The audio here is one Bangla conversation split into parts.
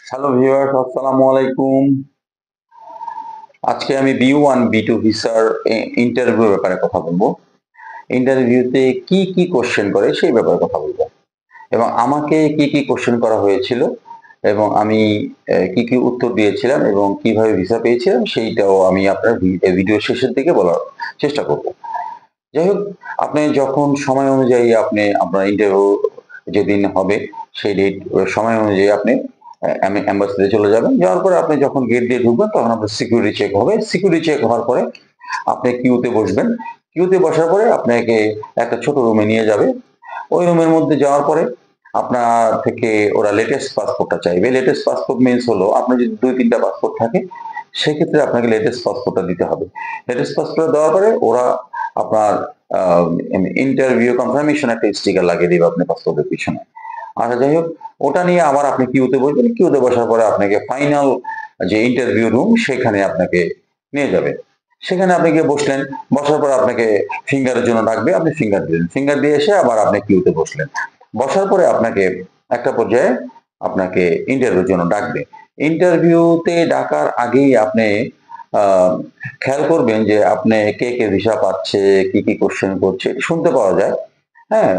হ্যালো ভিউয়ার্স, আসসালামু আলাইকুম। আজকে আমি B1 B2 ভিসার ইন্টারভিউ ব্যাপারে কথা বলবো। ইন্টারভিউতে কি কোশ্চেন করে সেই ব্যাপারে কথা বলবো এবং আমাকে কি কোশ্চেন করা হয়েছিল এবং আমি কি উত্তর দিয়েছিলাম এবং কিভাবে ভিসা পেয়েছিলাম সেইটাও আমি আপনার ভিডিও শেষের দিকে বলার চেষ্টা করব। যাই হোক, আপনি যখন সময় অনুযায়ী আপনার ইন্টারভিউ যেদিন হবে সেই সময় অনুযায়ী আপনি এম্বাসিতে চলে যাবেন। যাওয়ার পরে আপনি যখন গেট দিয়ে ঢুকবেন তখন আপনার সিকিউরিটি চেক হবে। সিকিউরিটি চেক হওয়ার পরে আপনি কিউতে বসবেন। কিউতে বসার পরে আপনাকে একটা ছোট রুমে নিয়ে যাবে। ওই রুমের মধ্যে যাওয়ার পরে আপনার থেকে ওরা লেটেস্ট পাসপোর্টটা চাইবে। লেটেস্ট পাসপোর্ট মিন্স হলো আপনার যদি ২-৩ টা পাসপোর্ট থাকে সেক্ষেত্রে আপনাকে লেটেস্ট পাসপোর্টটা দিতে হবে। লেটেস্ট পাসপোর্ট দেওয়ার পরে ওরা আপনার আ ইন্টারভিউ কনফার্মেশন একটা স্টিকার লাগিয়ে দিবে আপনার পাসপোর্টের পিছনে। আচ্ছা, যাই হোক, ওটা নিয়ে আবার আপনি কিউতে বসবেন। কিউতে বসার পরে আপনাকে ফাইনাল যে ইন্টারভিউ রুম সেখানে আপনাকে নিয়ে যাবে। সেখানে আপনি গিয়ে বসলেন। বসার পর আপনাকে ফিঙ্গারের জন্য ডাকবে। আপনি ফিঙ্গার দিলেন। ফিঙ্গার দিয়ে এসে আবার আপনি কিউতে বসলেন। বসার পরে আপনাকে একটা পর্যায়ে আপনাকে ইন্টারভিউর জন্য ডাকবে। ইন্টারভিউতে ডাকার আগেই আপনি আ খেয়াল করবেন যে আপনি কে ভিসা পাচ্ছে, কি কোয়েশ্চেন করছে শুনতে পাওয়া যায়। হ্যাঁ?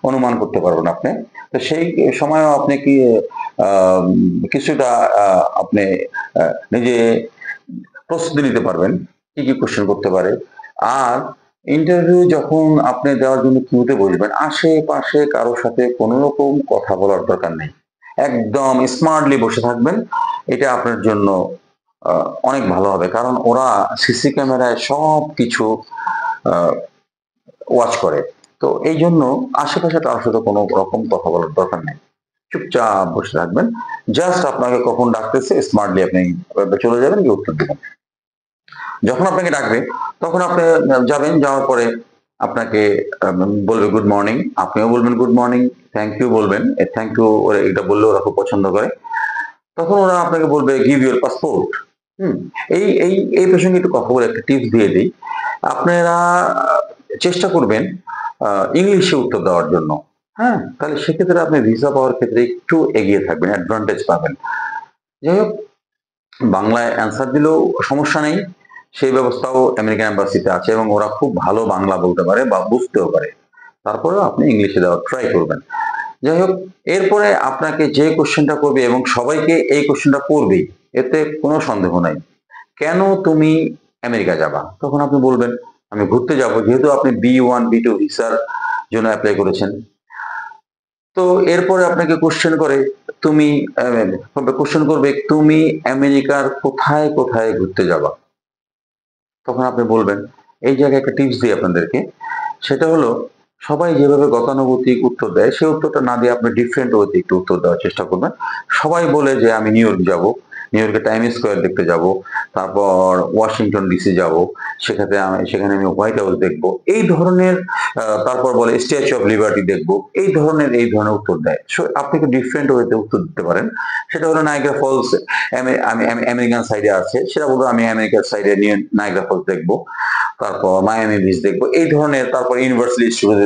অনুমান করতে পারবেন আপনি। তো সেই সময়েও আপনি আম কিছুটা আ আপনি আ নিজে প্রস্তুতি নিতে পারবেন। কি কোয়েশ্চেন করতে পারে। আর ইন্টারভিউ যখন আপনি দেওয়ার জন্য কিউতে বসবেন, আশেপাশে কারো সাথে কোন রকম কথা বলার দরকার নেই। একদম স্মার্টলি বসে থাকবেন। এটা আপনার জন্য আ অনেক ভালো হবে। কারণ ওরা সিসি ক্যামেরায় সবকিছু আ ওয়াচ করে। তো এইজন্য আশেপাশে কারো সাথে কোন রকম কথা বলার দরকার নেই। চুপচাপ বসে থাকবেন। জাস্ট আপনাকে কখন ডাকতেছে স্মার্টলি আপনি চলে যাবেন, গিয়ে উত্তর দিবেন। যখন আপনাকে ডাকবে তখন আপনি যাবেন। যাওয়ার পরে আপনাকে বলবে গুড মর্নিং। আপনিও বলবেন গুড মর্নিং, থ্যাংক ইউ বলবেন। থ্যাংক ইউ ওরা এটা বললে ওরা খুব পছন্দ করে। তখন ওরা আপনাকে বলবে গিভ ইউর পাসপোর্ট। হুম? এই প্রসঙ্গে একটু কথা বলে একটা টিপস দিয়ে দেই। আপনারা চেষ্টা করবেন আ ইংলিশে উত্তর দেওয়ার জন্য। হ্যাঁ? তাহলে সেক্ষেত্রে আপনি ভিসা পাওয়ার ক্ষেত্রে একটু এগিয়ে থাকবেন, অ্যাডভান্টেজ পাবেন। যাই হোক, বাংলায় অ্যান্সার দিলেও সমস্যা নেই। সেই ব্যবস্থাও আমেরিকান এম্বাসিতে আছে এবং ওরা খুব ভালো বাংলা বলতে পারে বা বুঝতেও পারে। তারপরেও আপনি ইংলিশে দেওয়ার ট্রাই করবেন। যাই হোক, এরপরে আপনাকে যে কোয়েশ্চেনটা করবে এবং সবাইকে এই কোয়েশ্চেনটা করবেই। এতে কোনো সন্দেহ নাই। কেন তুমি আমেরিকা যাবা? তখন আপনি বলবেন, আমি ঘুরতে যাবো। যেহেতু আপনি B1, B2 ভিসার জন্য এপ্লাই করেছেন। তো এরপরে আপনাকে কোয়েশ্চেন করে, তুমি কোয়েশ্চেন করবে, তুমি আমেরিকার কোথায় ঘুরতে যাবা? তখন আপনি বলবেন, এই জায়গায় একটা টিপস দিই আপনাদেরকে। সেটা হলো সবাই যেভাবে গতানুগতিক উত্তর দেয়, সেই উত্তরটা না দিয়ে আপনি ডিফারেন্ট ওয়েতে একটু উত্তর দেওয়ার চেষ্টা করবেন। সবাই বলে যে আমি নিউ ইয়র্ক যাবো। নিউ ইয়র্কের টাইম স্কয়ার দেখতে যাবো। তারপর ওয়াশিংটন ডিসি যাবো। সেখানে আমি হোয়াইট হাউস দেখবো। এই ধরনের তারপর বলে স্ট্যাচু অফ লিবার্টি দেখবো। এই ধরনের উত্তর দেয়। আপনি একটু ডিফারেন্ট ওয়েতে উত্তর দিতে পারেন। সেটা হলো নায়াগ্রা ফলস আমি আমেরিকান সাইডে আছে। সেটা বলবে আমি আমেরিকার সাইডে নিয়ে নায়াগ্রা ফলস দেখবো। তারপর মায়ামি বিচ দেখবো। এই ধরনের তারপর ইউনিভার্সাল স্টুডিও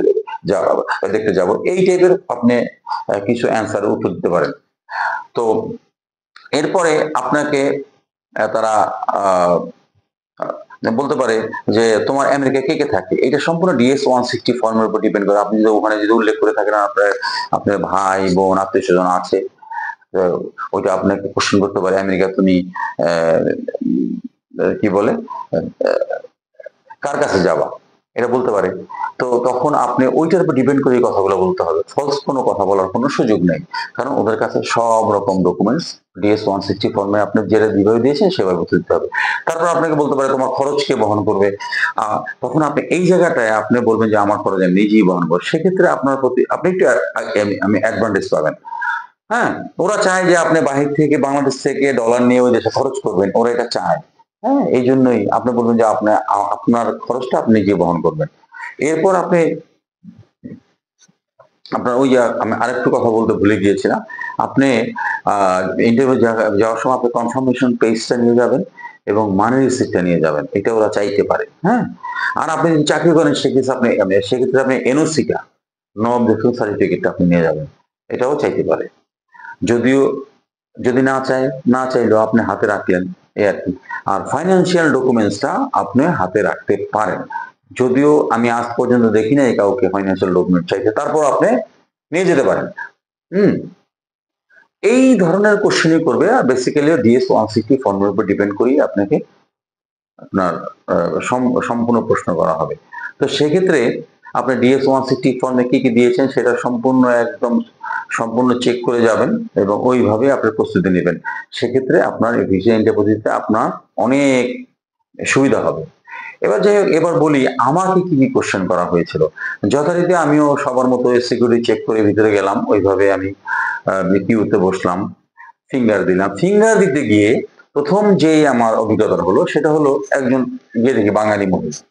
দেখতে যাবো। এই টাইপের আপনি কিছু অ্যান্সার উত্তর দিতে পারেন। তো এরপরে আপনাকে তারা আ বলতে পারে যে তোমার আমেরিকায় কে থাকে? এটা সম্পূর্ণ DS-160 ফর্মের উপর ডিপেন্ড করে। আপনি যদি ওখানে উল্লেখ করে থাকেন আপনার ভাই, বোন, আত্মীয়স্বজন আছে, তো ওইটা আপনাকে কোয়েশ্চেন করতে পারে, আমেরিকা তুমি অ্যা কি বলে? অ্যা কার কাছে যাবা? এটা বলতে পারে। তো তখন আপনি ঐটার উপর ডিপেন্ড করে এই কথাগুলো বলতে হবে। ফলস কোনো কথা বলার কোনো সুযোগ নেই। কারণ ওদের কাছে সব রকম ডকুমেন্টস DS-160 ফর্মে আপনি যেভাবে দিয়েছেন সেভাবে উত্তর দিতে হবে। তারপর আপনাকে বলতে পারে তোমার খরচ কে বহন করবে? আ তখন আপনি এই জায়গাটায় আপনি বলবেন যে আমার খরচ আমি নিজেই বহন করব। সেক্ষেত্রে আপনার প্রতি আপনি একটু অ্যাডভান্টেজ পাবেন। হ্যাঁ? ওরা চায় যে আপনি বাহির থেকে বাংলাদেশ থেকে ডলার নিয়ে ওই দেশে খরচ করবেন। ওরা এটা চায়। হ্যাঁ? এইজন্যই আপনি বলবেন যে আপনার খরচটা আপনি নিজে বহন করবেন। এরপর আপনার ওই যে আমি আরেকটু কথা বলতে ভুলে গিয়েছিলাম। আপনি আ ইন্টারভিউ যাওয়ার সময় আপনি কনফার্মেশন পেজটা নিয়ে যাবেন এবং মানি রিসিপ্টটা নিয়ে যাবেন। এটা ওরা চাইতে পারে। হ্যাঁ? আর আপনি যদি চাকরি করেন সেক্ষেত্রে আপনি NOC টা, নন অবজেকশন সার্টিফিকেটটা আপনি নিয়ে যাবেন। এটাও চাইতে পারে। যদিও যদি না চাইলেও আপনি হাতে রাখলেন, এই আর কি। আর ফাইন্যান্সিয়াল ডকুমেন্টসটা আপনি হাতে রাখতে পারেন, যদিও আমি আজ পর্যন্ত দেখি নাই কাউকে ফাইন্যান্সিয়াল ডকুমেন্ট চাইতে, তারপর আপনি নিয়ে যেতে পারেন। এই ধরনের কোশ্চেনই করবে, আর বেসিক্যালি ডিএস 160 ফর্মের উপর ডিপেন্ড করেই আপনাকে আপনার সম্পূর্ণ প্রশ্ন করা হবে। তো সেক্ষেত্রে আপনি ডিএস 160 ফর্মে কি দিয়েছেন সেটা সম্পূর্ণ চেক করে যাবেন এবং ওইভাবে আপনি প্রস্তুতি নেবেন। সেক্ষেত্রে আপনার এই ভিসা ইন্টারভিউতে আপনার অনেক সুবিধা হবে। এবার যাই হোক, এবার বলি আমাকে কি কোশ্চেন করা হয়েছিল। যথারীতি আমিও সবার মতো সিকিউরিটি চেক করে ভিতরে গেলাম, ওইভাবে আমি কিউতে বসলাম, ফিঙ্গার দিলাম। ফিঙ্গার দিতে গিয়ে প্রথম যে আমার অভিজ্ঞতা হলো সেটা হলো একজন গিয়ে দেখি বাঙালি মহিলা,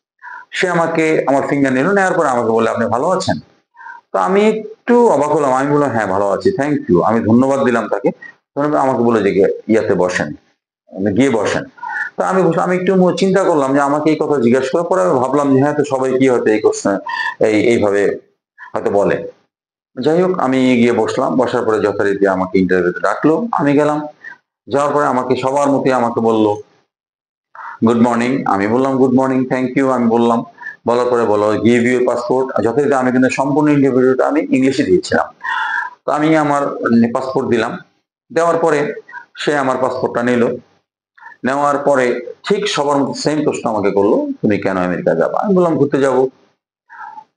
সে আমাকে আমার ফিঙ্গার নিল, নেওয়ার পরে আমাকে বলে আপনি ভালো আছেন? তো আমি একটু অবাক হলাম, আমি বললাম হ্যাঁ ভালো আছি, থ্যাংক ইউ, আমি ধন্যবাদ দিলাম তাকে। আমাকে বলে যে ইয়াতে বসেন, গিয়ে বসেন। তো আমি একটু চিন্তা করলাম যে আমাকে এই কথা জিজ্ঞাসা করার পরে আমি ভাবলাম যে হ্যাঁ, তো সবাই কি হয়তো এই কোশ্চেন এইভাবে হয়তো বলে। যাই হোক, আমি গিয়ে বসলাম, বসার পরে যথারীতি আমাকে ইন্টারভিউতে ডাকলো, আমি গেলাম। যাওয়ার পরে আমাকে সবার মতোই আমাকে বলল গুড মর্নিং, আমি বললাম গুড মর্নিং, থ্যাংক ইউ আমি বললাম। বলার পরে বলো গিভ ইউর পাসপোর্ট। যথারীতি আমি কিন্তু সম্পূর্ণ ইন্টারভিউটা আমি ইংলিশে দিয়েছিলাম। তো আমি আমার পাসপোর্ট দিলাম, দেওয়ার পরে সে আমার পাসপোর্টটা নিল। নেওয়ার পরে ঠিক সবার মতো সেম প্রশ্ন আমাকে করলো, তুমি কেন আমেরিকা যাবা? আমি বললাম ঘুরতে যাব।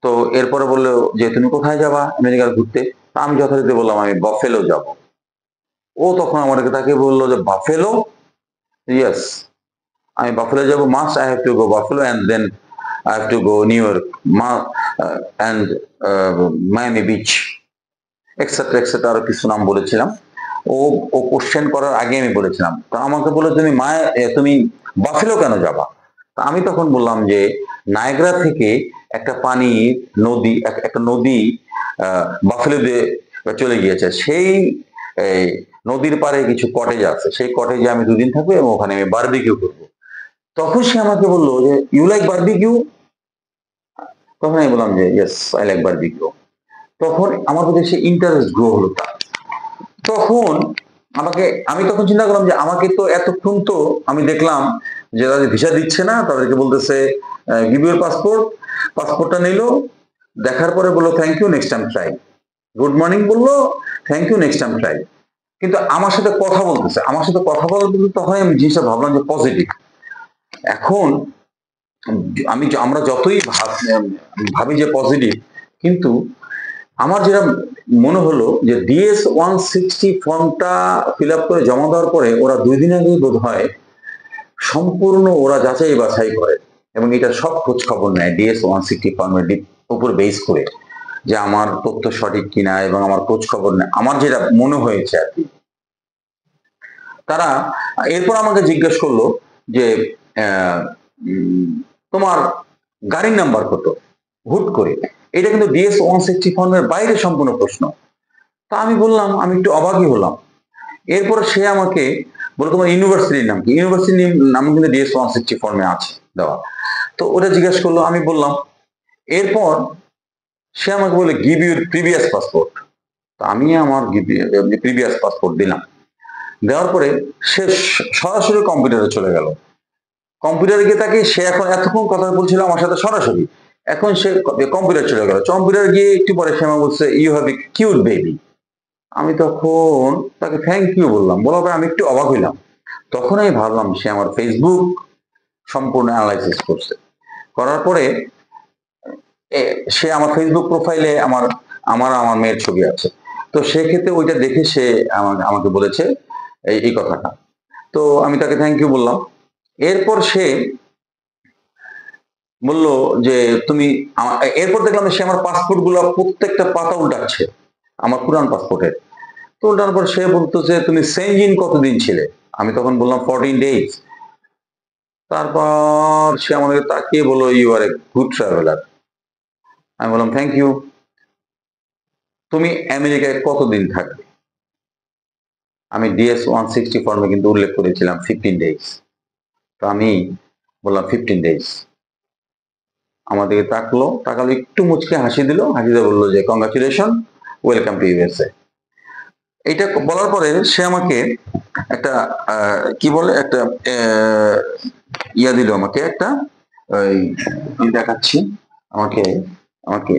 তো এরপরে বললো যে তুমি কোথায় যাবা আমেরিকা ঘুরতে? আমি যথারীতি বললাম আমি বাফেলো যাব। ও তখন আমাকে তাকে বললো যে বাফেলো? ইয়েস, আমি বাফেলো যাব, must I have to go Buffalo and then I have to go New York and Miami beach etcetera etcetera আরো কিছু নাম বলেছিলাম। ও ও কোশ্চেন করার আগে আমি বলেছিলাম। তো আমাকে বললো তুমি বাফেলো কেন যাবা? তা আমি তখন বললাম যে নায়াগ্রা থেকে একটা একটা নদী বাফেলো দিয়ে চলে গিয়েছে, সেই নদীর পাড়ে কিছু কটেজ আছে, সেই কটেজে আমি 2 দিন থাকবো এবং ওখানে আমি বারবিকিউ করবো। তখন সে আমাকে বললো যে ইউ লাইক বারবিকিউ? তখন আমি বললাম যে ইয়েস আই লাইক বারবিকিউ। তখন আমার প্রতি সে ইন্টারেস্ট গ্রো হলো। তখন আমি তখন চিন্তা করলাম যে আমাকে তো এতক্ষণ তো আমি দেখলাম যে তাদের ভিসা দিচ্ছে না, তাদেরকে বলতেছে গিভ ইউর পাসপোর্ট, পাসপোর্টটা নিল, দেখার পরে বললো thank you next time try, good morning বললো, thank you next time try. কিন্তু আমার সাথে কথা বলতেছে, তখন আমি জিনিসটা ভাবলাম যে পজিটিভ। এখন আমরা যতই ভাবি যে পজিটিভ, কিন্তু আমার যেটা মনে হলো যে ডিএস 160 ফর্মটা ফিল আপ করে জমা দেওয়ার পরে ওরা 2 দিন আগেই বোধ হয় সম্পূর্ণ ওরা যাচাই বাছাই করে এবং এটা সব খোঁজ খবর নেয় ডিএস 160 ফর্মের উপর বেস করে, যে আমার তথ্য সঠিক কিনা এবং আমার খোঁজ খবর নেয়, আমার যেটা মনে হয়েছে আর কি। তারা এরপর আমাকে জিজ্ঞেস করলো যে তোমার গাড়ির নাম্বার কত, হুট করে। এটা কিন্তু ডিএস 160 ফর্মের বাইরে সম্পূর্ণ প্রশ্ন। তা আমি বললাম, আমি একটু অবাকই হলাম। এরপর সে আমাকে বলে তোমার ইউনিভার্সিটির নাম কি? ইউনিভার্সিটির নাম কিন্তু ডিএস 160 ফর্মে আছে দেওয়া। তো ওটা জিজ্ঞেস করলো, আমি বললাম। এরপর সে আমাকে বলে গিভ ইউর প্রিভিয়াস পাসপোর্ট। তো আমি আমার প্রিভিয়াস পাসপোর্ট দিলাম। দেওয়ার পরে সে সরাসরি কম্পিউটারে চলে গেল। কম্পিউটারে গিয়ে তাকে সে এখন এতক্ষণ কথা বলছিল আমার সাথে সরাসরি, এখন সে কম্পিউটার চলে গেল। কম্পিউটার গিয়ে একটু পরে সে আমাকে বলছে you have a cute baby. আমি তখন তাকে থ্যাংক ইউ বললাম, বলার পরে আমি একটু অবাক হইলাম। তখন আমি ভাবলাম সে আমার ফেসবুক সম্পূর্ণ অ্যানালাইসিস করছে। করার পরে সে আমার ফেসবুক প্রোফাইলে আমার মেয়ের ছবি আছে। তো সেক্ষেত্রে ওইটা দেখে সে আমাকে বলেছে এই কথাটা। তো আমি তাকে থ্যাংক ইউ বললাম। এরপর সে বলল যে তুমি এরপর দেখলাম সে আমার পাসপোর্ট গুলো প্রত্যেকটা পাতা উল্টাচ্ছে, আমার পুরান পাসপোর্টের। তো ওটার পর সে বলতেছে তুমি সেনজিন কতদিন ছিলে? আমি তখন বললাম 14 days। তারপর সে আমাকে তাকিয়ে বললো you are a good traveller. আমি বললাম থ্যাংক ইউ। তুমি আমেরিকায় কতদিন থাকবে? আমি ডিএস 160 ফর্মে কিন্তু উল্লেখ করেছিলাম 15 days। তো আমি বললাম 15 days। আমাদেরকে তাকালো, একটু মুচকে হাসি দিল, হাসি দিয়ে বললো যে কংগ্রাচুলেশন, ওয়েলকাম টু ইউএসএ। এটা বলার পরে সে আমাকে একটা কি বলে একটা ইয়া দিল আমাকে একটা ওই আমি দেখাচ্ছি আমাকে আমাকে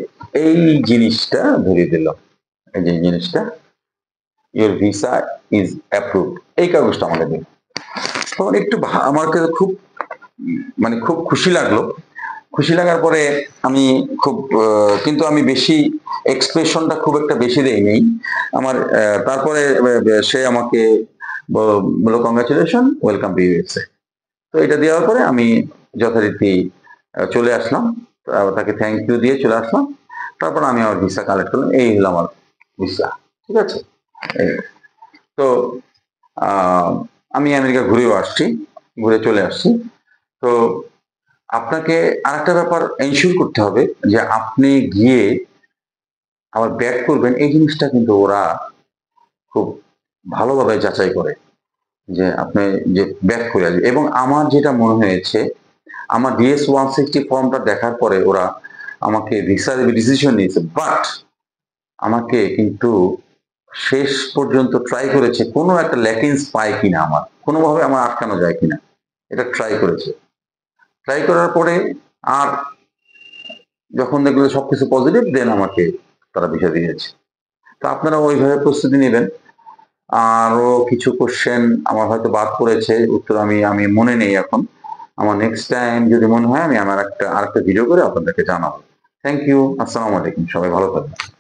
এই জিনিসটা ধরিয়ে দিল, এই যে জিনিসটা ইউর ভিসা ইজ অ্যাপ্রুভড, এই কাগজটা আমাকে দিল। তখন একটু আমাকে খুব মানে খুব খুশি লাগলো। খুশি লাগার পরে আমি খুব কিন্তু আমি বেশি এক্সপ্রেশনটা খুব একটা বেশি দেইনি আমার। তারপরে সে আমাকে বলল কংগ্রাচুলেশন, ওয়েলকাম টু ইউএসএ। তো এটা দেওয়ার পরে আমি যথারীতি চলে আসলাম, তাকে থ্যাংক ইউ দিয়ে চলে আসলাম। তারপর আমি আমার ভিসা কালেক্ট করলাম, এই হলো আমার ভিসা। ঠিক আছে, তো আমি আমেরিকা ঘুরেও আসছি, ঘুরে চলে আসছি। তো আপনাকে আরেকটা ব্যাপার এনশিওর করতে হবে যে আপনি গিয়ে আবার ব্যাক করবেন, এই জিনিসটা কিন্তু ওরা খুব ভালোভাবে যাচাই করে যে আপনি যে ব্যাক করে আসবেন। এবং আমার যেটা মনে হয়েছে, আমার DS-160 ফর্মটা দেখার পরে ওরা আমাকে ভিসা দেবে ডিসিশন নিয়েছে, বাট আমাকে কিন্তু শেষ পর্যন্ত ট্রাই করেছে কোনো একটা ল্যাকিংস পায় কিনা, আমার কোনোভাবে আমার আটকানো যায় কিনা, এটা ট্রাই করেছে। ট্রাই করার পরে আর যখন দেখলো সবকিছু পজিটিভ, দেন আমাকে তারা ভিসা দিয়েছে। তো আপনারা ওইভাবে প্রস্তুতি নেবেন। আরো কিছু কোশ্চেন আমার হয়তো বাদ পড়েছে, উত্তর আমি আমি মনে নেই এখন। আমার নেক্সট টাইম যদি মনে হয় আমি আমার আরেকটা ভিডিও করে আপনাদেরকে জানাবো। থ্যাংক ইউ, আসসালামু আলাইকুম, সবাই ভালো থাকবেন।